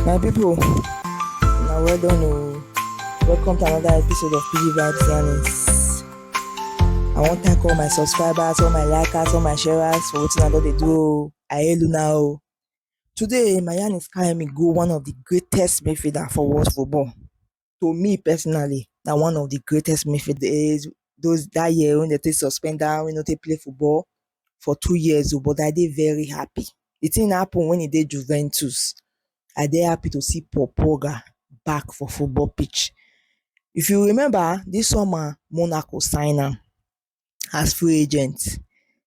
My people, now well done. Welcome to another episode of PG Vibes Yarnings. I want to thank all my subscribers, all my likers, all my sharers for what I they do. I hail you now. Today, my yarn is carrying me go one of the greatest midfielder for world football. To me personally, now one of the greatest midfielders. Those that year when they take suspender, when they play football for 2 years, but I did very happy. The thing happened when he did Juventus. I dey happy to see Paul Pogba back for football pitch. If you remember, this summer Monaco sign am as free agent.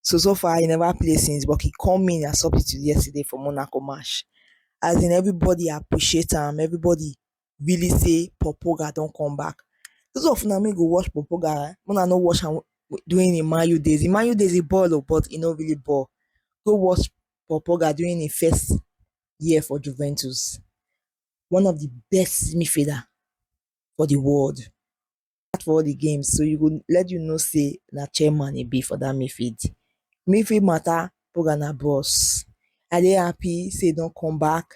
So far he never play since, but he come in as substitute yesterday for Monaco match. As in everybody appreciate am, everybody really say Paul Pogba don come back. Those of una wey go watch Paul Pogba, una no watch am during im Man U days. Im Man U days e ball but e no really ball. Go watch Paul Pogba during im first year for Juventus. One of the best midfielder for the world for all the games, so you go let you know say na chairman e be for that midfield. Midfield matter, Pogba na boss. I dey happy say e don come back.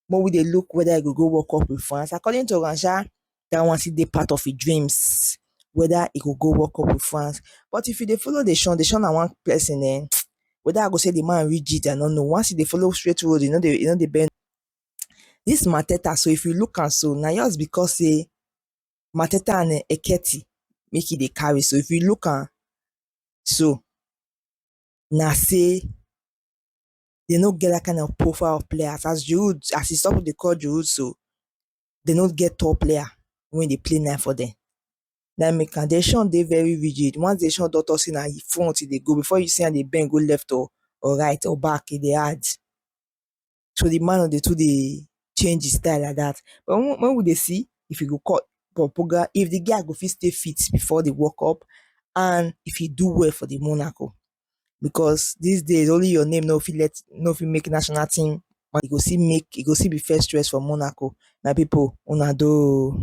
Make we dey look whether e go World Cup with France. According to Ransha, that one still dey part of im dreams, whether e go World Cup with France. But if you dey follow Deschamps na one person whether I go say the man rigid, I no know. Once e dey follow straight road, e no dey bend. This Mateta, so if you look am so, na just because say Mateta and Eketi make e dey carry. So if you look am so, na say they no get that kind of profile of players. As Giroud, as e stop to dey call Giroud, so they no get top player when they play nine for them. Na make am Deschamps dey very rigid. Once Deschamps don talk say na front e dey go, before you see am dey bend go left or right or back, e dey hard. So the man no dey too dey change his style like that. But when we dey see if he go cut Paul Pogba, if the guy go fit stay fit before the World Cup, and if he do well for the Monaco, because these days only your name no fit make national team, but e go still be first choice for Monaco. My people, una do.